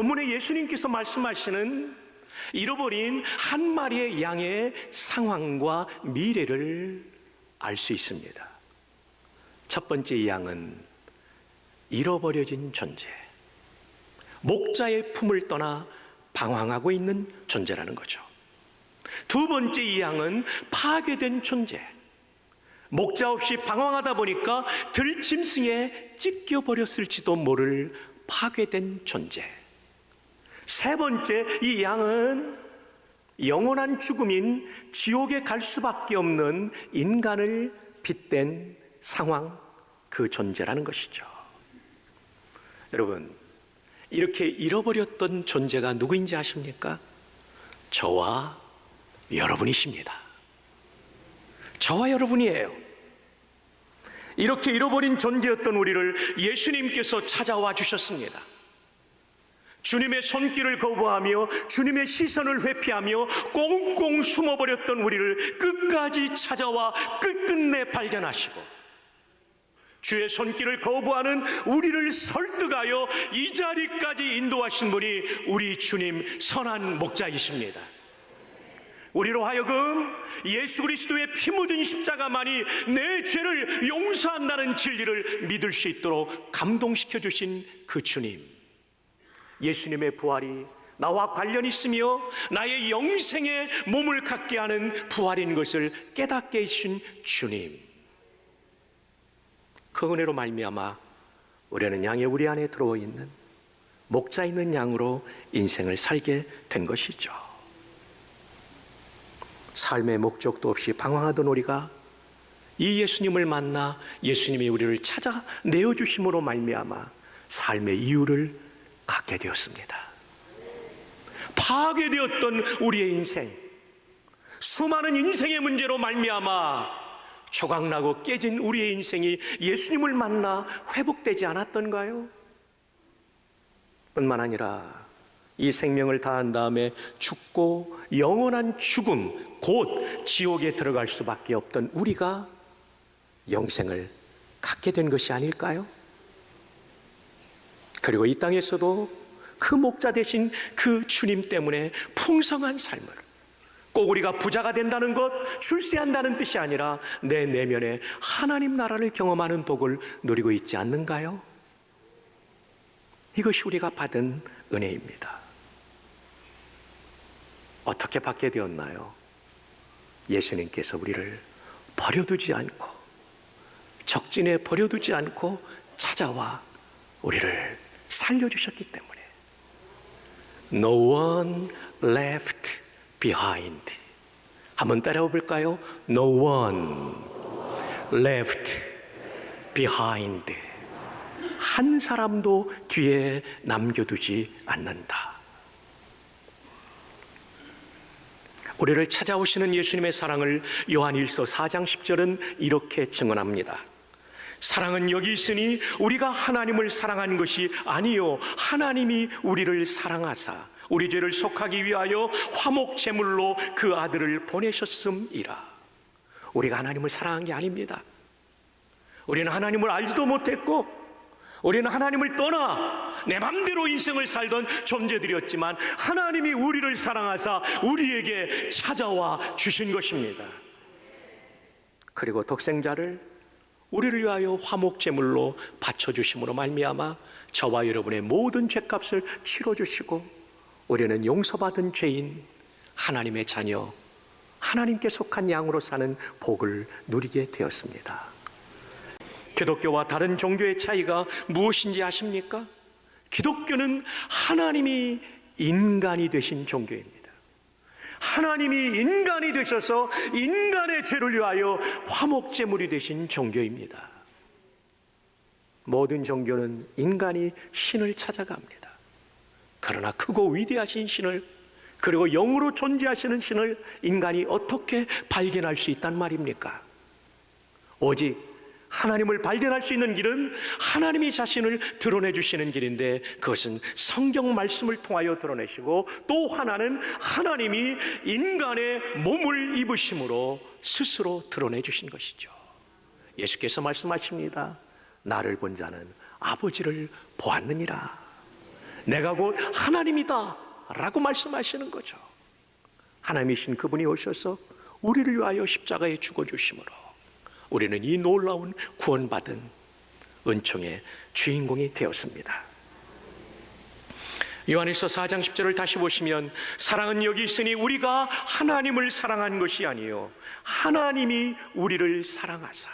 본문에 예수님께서 말씀하시는 잃어버린 한 마리의 양의 상황과 미래를 알 수 있습니다. 첫 번째 이 양은 잃어버려진 존재, 목자의 품을 떠나 방황하고 있는 존재라는 거죠. 두 번째 이 양은 파괴된 존재, 목자 없이 방황하다 보니까 들짐승에 찢겨버렸을지도 모를 파괴된 존재. 세 번째 이 양은 영원한 죽음인 지옥에 갈 수밖에 없는 인간을 빗댄 상황, 그 존재라는 것이죠. 여러분, 이렇게 잃어버렸던 존재가 누구인지 아십니까? 저와 여러분이십니다. 저와 여러분이에요. 이렇게 잃어버린 존재였던 우리를 예수님께서 찾아와 주셨습니다. 주님의 손길을 거부하며 주님의 시선을 회피하며 꽁꽁 숨어버렸던 우리를 끝까지 찾아와 끝끝내 발견하시고, 주의 손길을 거부하는 우리를 설득하여 이 자리까지 인도하신 분이 우리 주님 선한 목자이십니다. 우리로 하여금 예수 그리스도의 피 묻은 십자가만이 내 죄를 용서한다는 진리를 믿을 수 있도록 감동시켜 주신 그 주님, 예수님의 부활이 나와 관련 있으며 나의 영생에 몸을 갖게 하는 부활인 것을 깨닫게 해주신 주님, 그 은혜로 말미암아 우리는 양의 우리 안에 들어있는 목자 있는 양으로 인생을 살게 된 것이죠. 삶의 목적도 없이 방황하던 우리가 이 예수님을 만나 예수님이 우리를 찾아 내어주심으로 말미암아 삶의 이유를 갖게 되었습니다. 파괴되었던 우리의 인생, 수많은 인생의 문제로 말미암아 조각나고 깨진 우리의 인생이 예수님을 만나 회복되지 않았던가요? 뿐만 아니라 이 생명을 다한 다음에 죽고 영원한 죽음, 곧 지옥에 들어갈 수밖에 없던 우리가 영생을 갖게 된 것이 아닐까요? 그리고 이 땅에서도 그 목자 되신 그 주님 때문에 풍성한 삶을, 꼭 우리가 부자가 된다는 것, 출세한다는 뜻이 아니라 내 내면에 하나님 나라를 경험하는 복을 누리고 있지 않는가요? 이것이 우리가 받은 은혜입니다. 어떻게 받게 되었나요? 예수님께서 우리를 버려두지 않고, 적진에 버려두지 않고 찾아와 우리를 살려주셨기 때문에. No one left behind. 한번 따라해 볼까요? No one left behind. 한 사람도 뒤에 남겨두지 않는다. 우리를 찾아오시는 예수님의 사랑을 요한일서 4장 10절은 이렇게 증언합니다. 사랑은 여기 있으니 우리가 하나님을 사랑한 것이 아니요 하나님이 우리를 사랑하사 우리 죄를 속하기 위하여 화목 제물로 그 아들을 보내셨음이라. 우리가 하나님을 사랑한 게 아닙니다. 우리는 하나님을 알지도 못했고, 우리는 하나님을 떠나 내 맘대로 인생을 살던 존재들이었지만 하나님이 우리를 사랑하사 우리에게 찾아와 주신 것입니다. 그리고 독생자를 우리를 위하여 화목 제물로 바쳐주심으로 말미암아 저와 여러분의 모든 죄값을 치러주시고 우리는 용서받은 죄인, 하나님의 자녀, 하나님께 속한 양으로 사는 복을 누리게 되었습니다. 기독교와 다른 종교의 차이가 무엇인지 아십니까? 기독교는 하나님이 인간이 되신 종교입니다. 하나님이 인간이 되셔서 인간의 죄를 위하여 화목제물이 되신 종교입니다. 모든 종교는 인간이 신을 찾아갑니다. 그러나 크고 위대하신 신을, 그리고 영으로 존재하시는 신을 인간이 어떻게 발견할 수 있단 말입니까? 오직 하나님을 발견할 수 있는 길은 하나님이 자신을 드러내 주시는 길인데, 그것은 성경 말씀을 통하여 드러내시고, 또 하나는 하나님이 인간의 몸을 입으심으로 스스로 드러내 주신 것이죠. 예수께서 말씀하십니다. 나를 본 자는 아버지를 보았느니라. 내가 곧 하나님이다 라고 말씀하시는 거죠. 하나님이신 그분이 오셔서 우리를 위하여 십자가에 죽어주심으로 우리는 이 놀라운 구원받은 은총의 주인공이 되었습니다. 요한일서 4장 10절을 다시 보시면 사랑은 여기 있으니 우리가 하나님을 사랑한 것이 아니요 하나님이 우리를 사랑하사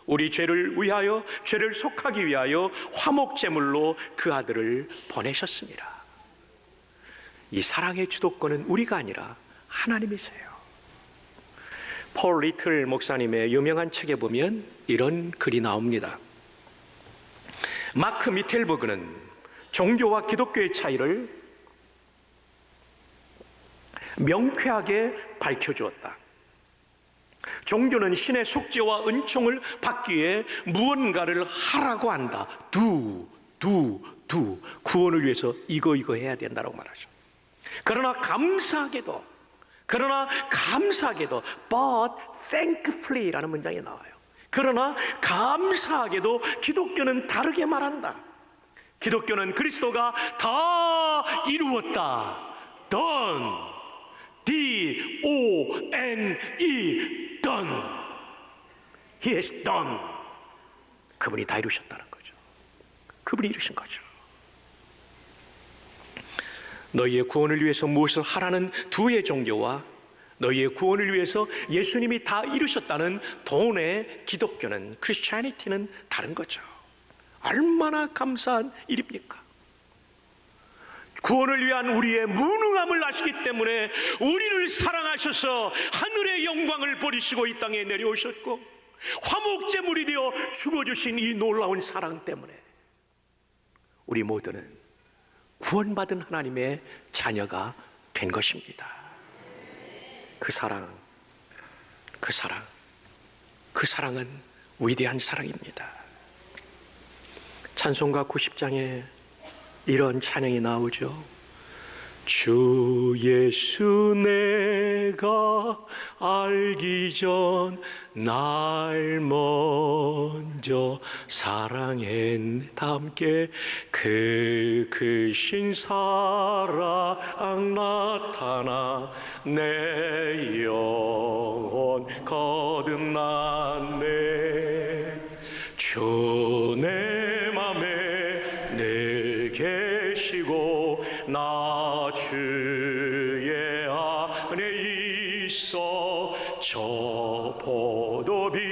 우리 죄를 위하여 죄를 속하기 위하여 화목제물로 그 아들을 보내셨습니다. 이 사랑의 주도권은 우리가 아니라 하나님이세요. 폴 리틀 목사님의 유명한 책에 보면 이런 글이 나옵니다. 마크 미텔버그는 종교와 기독교의 차이를 명쾌하게 밝혀주었다. 종교는 신의 속죄와 은총을 받기 위해 무언가를 하라고 한다. do. 구원을 위해서 이거 해야 된다고 말하죠. 그러나 감사하게도 but thankfully라는 문장이 나와요. 그러나 감사하게도 기독교는 다르게 말한다. 기독교는 그리스도가 다 이루었다. done. D-O-N-E done. He has done. 그분이 다 이루셨다는 거죠. 그분이 이루신 거죠. 너희의 구원을 위해서 무엇을 하라는 두의 종교와 너희의 구원을 위해서 예수님이 다 이루셨다는 돈의 기독교는 크리스찬리티는 다른 거죠. 얼마나 감사한 일입니까? 구원을 위한 우리의 무능함을 아시기 때문에 우리를 사랑하셔서 하늘의 영광을 버리시고 이 땅에 내려오셨고 화목제물이 되어 죽어주신 이 놀라운 사랑 때문에 우리 모두는 구원받은 하나님의 자녀가 된 것입니다. 그 사랑은 위대한 사랑입니다. 찬송가 90장에 이런 찬양이 나오죠. 주 예수 내가 알기 전 날 먼저 사랑했네. 다 함께 그 크신 사랑 나타나 내 영혼 거듭났네. 주 내 맘에 늘 계시고 나 주의 안에 있어 저 포도비유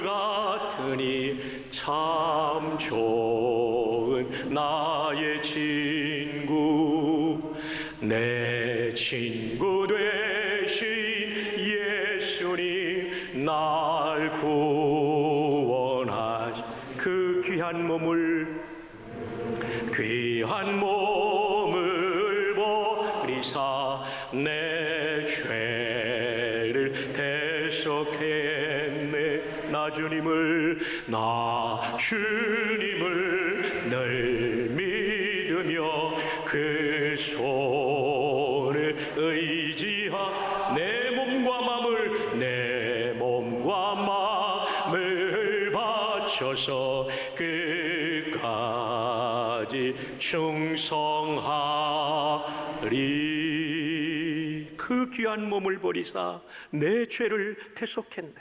같으니 참 좋은 나의 친구 내 친구 되신 예수님 날 구원하시 그 귀한 몸을 버리사 내 죄를 대속했네. 나 주님을 늘 믿으며 그 손을 의지하 내 몸과 마음을 바쳐서 끝까지 충성하리. 그 귀한 몸을 버리사 내 죄를 대속했네.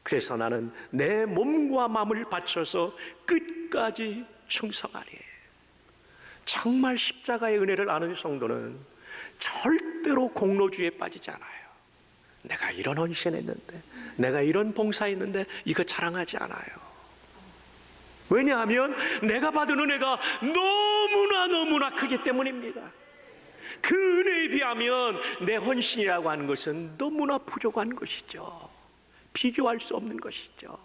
그래서 나는 내 몸과 마음을 바쳐서 끝까지 충성하리. 정말 십자가의 은혜를 아는 성도는 절대로 공로주의에 빠지지 않아요. 내가 이런 헌신했는데, 내가 이런 봉사했는데 이거 자랑하지 않아요. 왜냐하면 내가 받은 은혜가 너무나 크기 때문입니다. 그 은혜에 비하면 내 헌신이라고 하는 것은 너무나 부족한 것이죠. 비교할 수 없는 것이죠.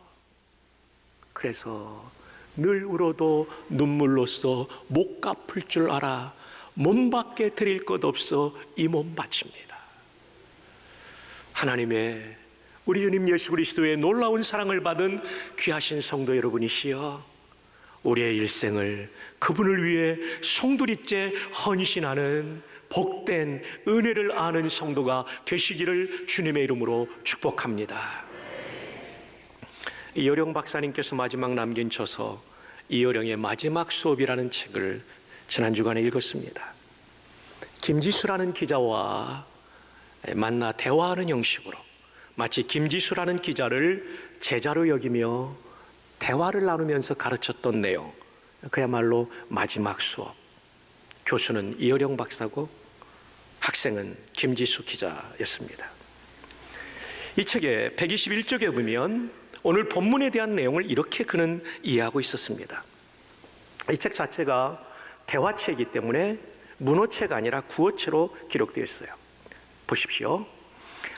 그래서 늘 울어도 눈물로써 못 갚을 줄 알아 몸밖에 드릴 것 없어 이 몸 바칩니다. 하나님의 우리 주님 예수 그리스도의 놀라운 사랑을 받은 귀하신 성도 여러분이시여, 우리의 일생을 그분을 위해 송두리째 헌신하는 복된 은혜를 아는 성도가 되시기를 주님의 이름으로 축복합니다. 이여령 박사님께서 마지막 남긴 저서 이어령의 마지막 수업이라는 책을 지난 주간에 읽었습니다. 김지수라는 기자와 만나 대화하는 형식으로 마치 김지수라는 기자를 제자로 여기며 대화를 나누면서 가르쳤던 내용, 그야말로 마지막 수업. 교수는 이어령 박사고 학생은 김지수 기자였습니다. 이 책의 121쪽에 보면 오늘 본문에 대한 내용을 이렇게 그는 이해하고 있었습니다. 이 책 자체가 대화체이기 때문에 문어체가 아니라 구어체로 기록되어 있어요. 보십시오.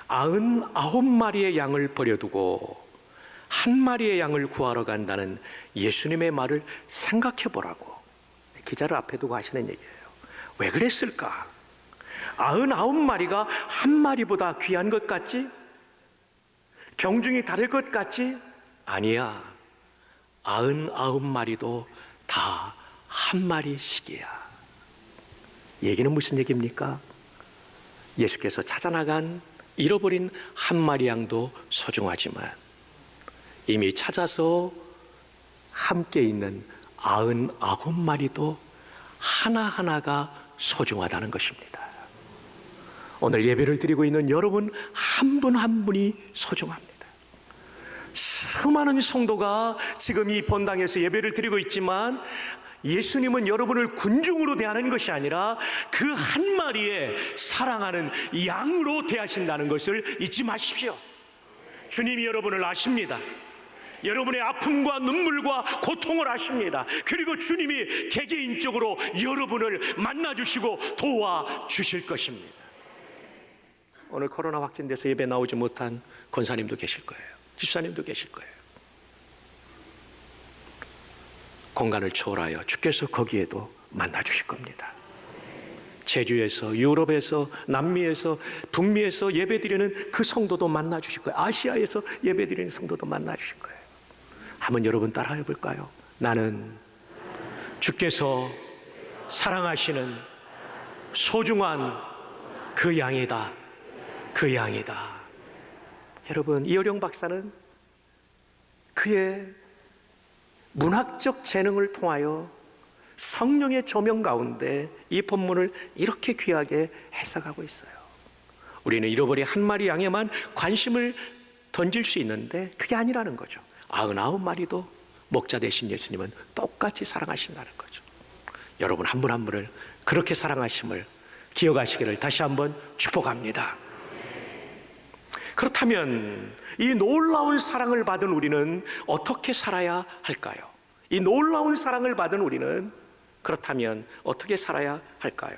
99마리의 양을 버려두고 한 마리의 양을 구하러 간다는 예수님의 말을 생각해 보라고 기자를 앞에 두고 하시는 얘기예요. 왜 그랬을까? 99마리가 한 마리보다 귀한 것 같지? 경중이 다를 것 같지? 아니야. 99마리도 다 한 마리씩이야. 얘기는 무슨 얘기입니까? 예수께서 찾아나간 잃어버린 한 마리 양도 소중하지만 이미 찾아서 함께 있는 99마리도 하나하나가 소중하다는 것입니다. 오늘 예배를 드리고 있는 여러분 한 분 한 분이 소중합니다. 수많은 성도가 지금 이 본당에서 예배를 드리고 있지만 예수님은 여러분을 군중으로 대하는 것이 아니라 그 한 마리의 사랑하는 양으로 대하신다는 것을 잊지 마십시오. 주님이 여러분을 아십니다. 여러분의 아픔과 눈물과 고통을 아십니다. 그리고 주님이 개개인적으로 여러분을 만나주시고 도와주실 것입니다. 오늘 코로나 확진돼서 예배 나오지 못한 권사님도 계실 거예요. 집사님도 계실 거예요. 공간을 초월하여 주께서 거기에도 만나주실 겁니다. 제주에서, 유럽에서, 남미에서, 북미에서 예배드리는 그 성도도 만나주실 거예요. 아시아에서 예배드리는 성도도 만나주실 거예요. 한번 여러분 따라해 볼까요? 나는 주께서 사랑하시는 소중한 그 양이다. 그 양이다. 여러분, 이어령 박사는 그의 문학적 재능을 통하여 성령의 조명 가운데 이 본문을 이렇게 귀하게 해석하고 있어요. 우리는 잃어버린 한 마리 양에만 관심을 던질 수 있는데 그게 아니라는 거죠. 99마리도 목자 되신 예수님은 똑같이 사랑하신다는 거죠. 여러분 한 분 한 분을 그렇게 사랑하심을 기억하시기를 다시 한번 축복합니다. 그렇다면 이 놀라운 사랑을 받은 우리는 어떻게 살아야 할까요? 이 놀라운 사랑을 받은 우리는 그렇다면 어떻게 살아야 할까요?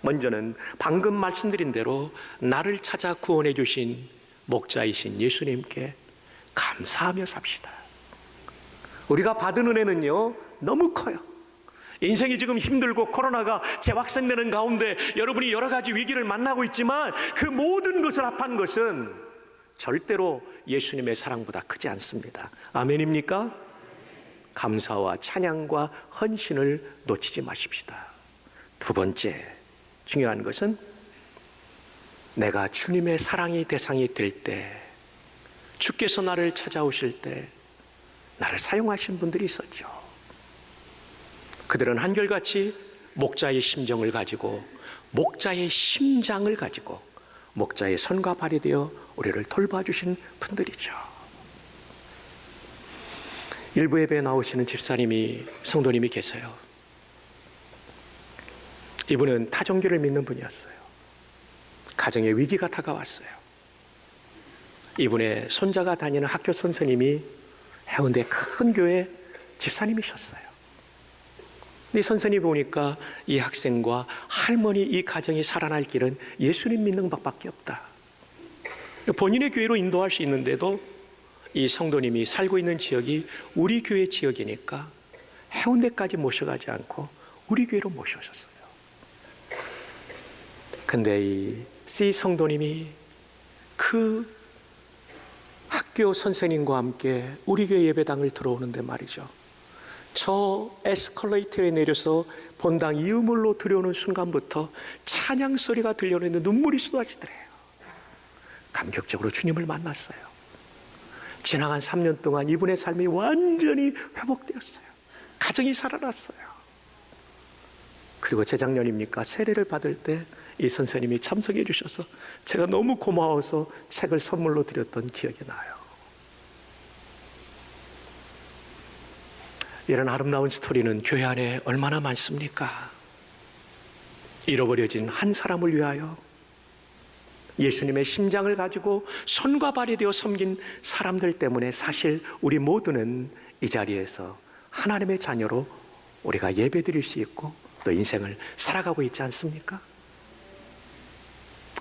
먼저는 방금 말씀드린 대로 나를 찾아 구원해 주신 목자이신 예수님께 감사하며 삽시다. 우리가 받은 은혜는요 너무 커요. 인생이 지금 힘들고 코로나가 재확산되는 가운데 여러분이 여러 가지 위기를 만나고 있지만 그 모든 것을 합한 것은 절대로 예수님의 사랑보다 크지 않습니다. 아멘입니까? 감사와 찬양과 헌신을 놓치지 마십시다. 두 번째 중요한 것은 내가 주님의 사랑의 대상이 될 때, 주께서 나를 찾아오실 때 나를 사용하신 분들이 있었죠. 그들은 한결같이 목자의 심정을 가지고 목자의 심장을 가지고 목자의 손과 발이 되어 우리를 돌봐주신 분들이죠. 일부 예배에 나오시는 집사님이, 성도님이 계세요. 이분은 타종교를 믿는 분이었어요. 가정에 위기가 다가왔어요. 이분의 손자가 다니는 학교 선생님이 해운대 큰 교회 집사님이셨어요. 이 선생님이 보니까 이 학생과 할머니 이 가정이 살아날 길은 예수님 믿는 것밖에 없다. 본인의 교회로 인도할 수 있는데도 이 성도님이 살고 있는 지역이 우리 교회 지역이니까 해운대까지 모셔가지 않고 우리 교회로 모셔오셨어요. 근데 이 C 성도님이 그 학교 선생님과 함께 우리 교회 예배당을 들어오는데 말이죠, 저 에스컬레이터에 내려서 본당 이음물로 들여오는 순간부터 찬양 소리가 들려오는데 눈물이 쏟아지더래요. 감격적으로 주님을 만났어요. 지나간 3년 동안 이분의 삶이 완전히 회복되었어요. 가정이 살아났어요. 그리고 재작년입니까? 세례를 받을 때 이 선생님이 참석해 주셔서 제가 너무 고마워서 책을 선물로 드렸던 기억이 나요. 이런 아름다운 스토리는 교회 안에 얼마나 많습니까? 잃어버려진 한 사람을 위하여 예수님의 심장을 가지고 손과 발이 되어 섬긴 사람들 때문에 사실 우리 모두는 이 자리에서 하나님의 자녀로 우리가 예배드릴 수 있고 또 인생을 살아가고 있지 않습니까?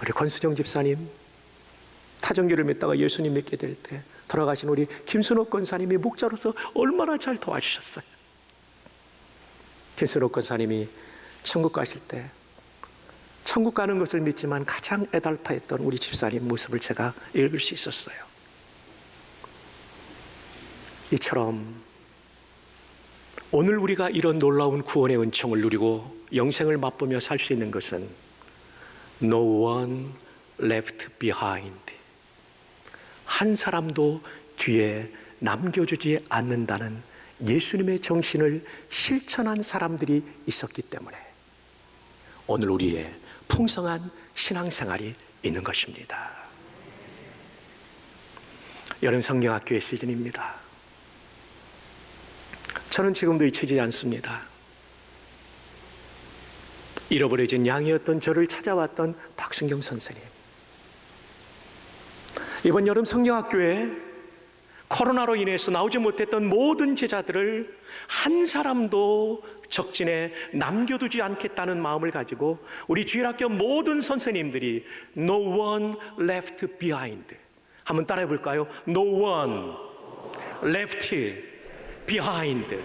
우리 권수정 집사님, 타종교를 믿다가 예수님 믿게 될 때 돌아가신 우리 김순옥 권사님이 목자로서 얼마나 잘 도와주셨어요. 김순옥 권사님이 천국 가실 때 천국 가는 것을 믿지만 가장 애달파했던 우리 집사님 모습을 제가 읽을 수 있었어요. 이처럼 오늘 우리가 이런 놀라운 구원의 은총을 누리고 영생을 맛보며 살 수 있는 것은 No one left behind. 한 사람도 뒤에 남겨주지 않는다는 예수님의 정신을 실천한 사람들이 있었기 때문에 오늘 우리의 풍성한 신앙생활이 있는 것입니다. 여름 성경학교의 시즌입니다. 저는 지금도 잊히지 않습니다. 잃어버려진 양이었던 저를 찾아왔던 박순경 선생님. 이번 여름 성경학교에 코로나로 인해서 나오지 못했던 모든 제자들을 한 사람도 적진에 남겨두지 않겠다는 마음을 가지고 우리 주일학교 모든 선생님들이 No one left behind. 한번 따라해 볼까요? No one left behind.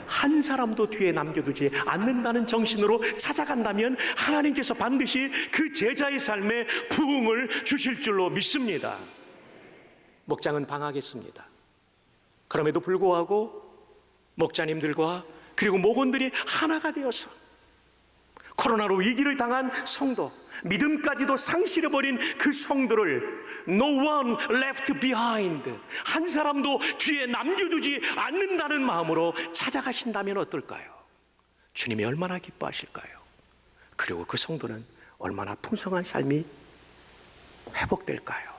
한 사람도 뒤에 남겨두지 않는다는 정신으로 찾아간다면 하나님께서 반드시 그 제자의 삶에 부흥을 주실 줄로 믿습니다. 목장은 방학했습니다. 그럼에도 불구하고 목자님들과 그리고 목원들이 하나가 되어서 코로나로 위기를 당한 성도, 믿음까지도 상실해버린 그 성도를 No one left behind, 한 사람도 뒤에 남겨두지 않는다는 마음으로 찾아가신다면 어떨까요? 주님이 얼마나 기뻐하실까요? 그리고 그 성도는 얼마나 풍성한 삶이 회복될까요?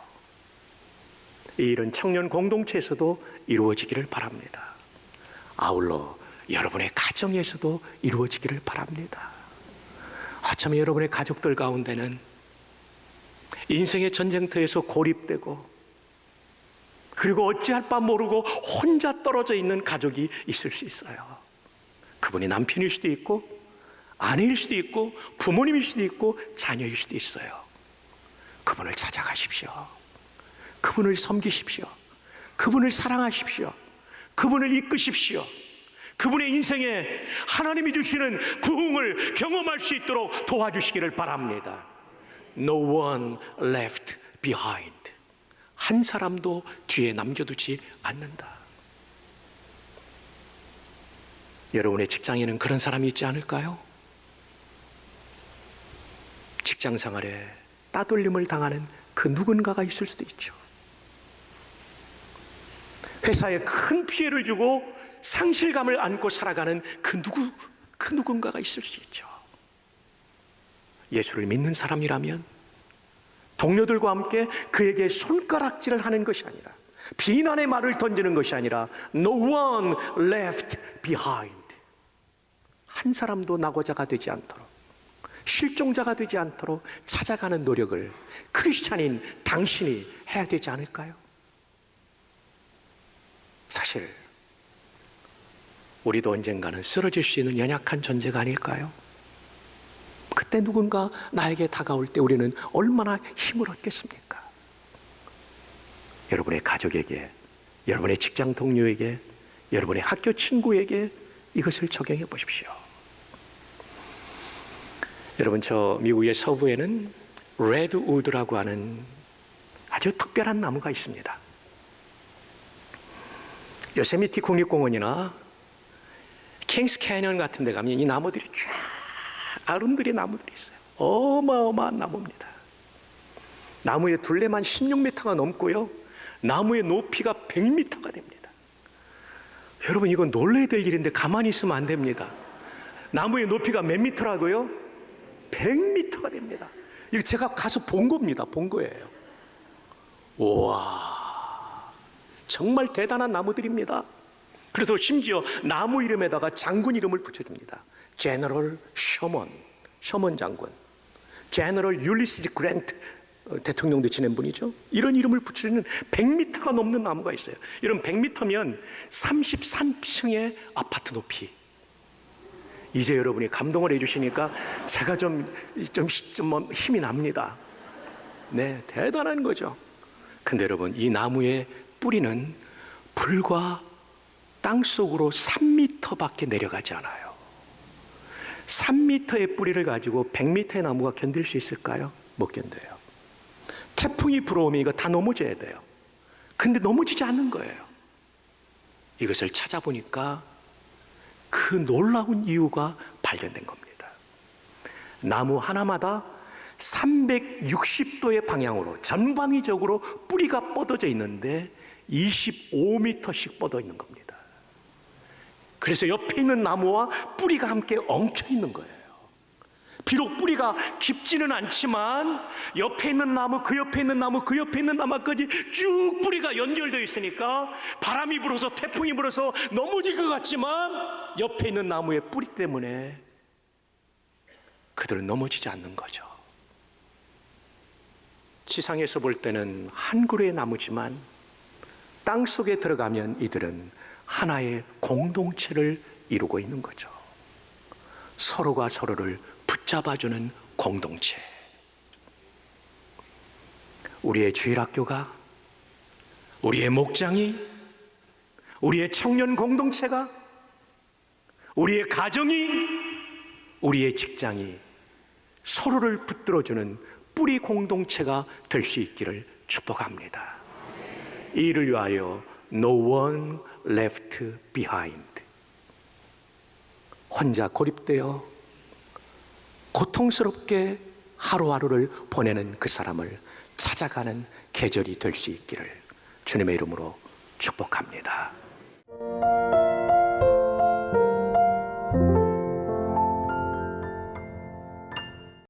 이 일은 청년 공동체에서도 이루어지기를 바랍니다. 아울러 여러분의 가정에서도 이루어지기를 바랍니다. 어쩌면 여러분의 가족들 가운데는 인생의 전쟁터에서 고립되고 그리고 어찌할 바 모르고 혼자 떨어져 있는 가족이 있을 수 있어요. 그분이 남편일 수도 있고 아내일 수도 있고 부모님일 수도 있고 자녀일 수도 있어요. 그분을 찾아가십시오. 그분을 섬기십시오. 그분을 사랑하십시오. 그분을 이끄십시오. 그분의 인생에 하나님이 주시는 부흥을 경험할 수 있도록 도와주시기를 바랍니다. No one left behind. 한 사람도 뒤에 남겨두지 않는다. 여러분의 직장에는 그런 사람이 있지 않을까요? 직장 생활에 따돌림을 당하는 그 누군가가 있을 수도 있죠. 회사에 큰 피해를 주고 상실감을 안고 살아가는 그 누군가가 있을 수 있죠. 예수를 믿는 사람이라면 동료들과 함께 그에게 손가락질을 하는 것이 아니라 비난의 말을 던지는 것이 아니라 No one left behind. 한 사람도 낙오자가 되지 않도록 실종자가 되지 않도록 찾아가는 노력을 크리스찬인 당신이 해야 되지 않을까요? 사실 우리도 언젠가는 쓰러질 수 있는 연약한 존재가 아닐까요? 그때 누군가 나에게 다가올 때 우리는 얼마나 힘을 얻겠습니까? 여러분의 가족에게, 여러분의 직장 동료에게, 여러분의 학교 친구에게 이것을 적용해 보십시오. 여러분, 저 미국의 서부에는 레드우드라고 하는 아주 특별한 나무가 있습니다. 요세미티 국립공원이나 킹스 캐년 같은 데 가면 이 나무들이 쫙 아름드리 나무들이 있어요. 어마어마한 나무입니다. 나무의 둘레만 16m가 넘고요. 나무의 높이가 100m가 됩니다. 여러분, 이건 놀라야 될 일인데 가만히 있으면 안 됩니다. 나무의 높이가 몇 미터라고요? 100미터가 됩니다. 이거 제가 가서 본 겁니다. 본 거예요. 우와, 정말 대단한 나무들입니다. 그래서 심지어 나무 이름에다가 장군 이름을 붙여줍니다. 제너럴 셔먼 장군, 제너럴 율리시즈 그랜트 대통령도 지낸 분이죠. 이런 이름을 붙여주는 100m가 넘는 나무가 있어요. 이런 100m면 33층의 아파트 높이. 이제 여러분이 감동을 해주시니까 제가 좀 힘이 납니다. 네, 대단한 거죠. 근데 여러분, 이 나무의 뿌리는 불과 땅속으로 3m밖에 내려가지 않아요. 3m의 뿌리를 가지고 100m의 나무가 견딜 수 있을까요? 못 견뎌요. 태풍이 불어오면 이거 다 넘어져야 돼요. 근데 넘어지지 않는 거예요. 이것을 찾아보니까 그 놀라운 이유가 발견된 겁니다. 나무 하나마다 360도의 방향으로 전방위적으로 뿌리가 뻗어져 있는데 25m씩 뻗어 있는 겁니다. 그래서 옆에 있는 나무와 뿌리가 함께 엉켜 있는 거예요. 비록 뿌리가 깊지는 않지만 옆에 있는 나무, 그 옆에 있는 나무, 그 옆에 있는 나무까지 쭉 뿌리가 연결되어 있으니까 바람이 불어서, 태풍이 불어서 넘어질 것 같지만 옆에 있는 나무의 뿌리 때문에 그들은 넘어지지 않는 거죠. 지상에서 볼 때는 한 그루의 나무지만 땅속에 들어가면 이들은 하나의 공동체를 이루고 있는 거죠. 서로가 서로를 붙잡아주는 공동체. 우리의 주일학교가, 우리의 목장이, 우리의 청년 공동체가, 우리의 가정이, 우리의 직장이 서로를 붙들어주는 뿌리 공동체가 될 수 있기를 축복합니다. 이 일을 위하여 No one left behind. 혼자 고립되어 고통스럽게 하루하루를 보내는 그 사람을 찾아가는 계절이 될 수 있기를 주님의 이름으로 축복합니다.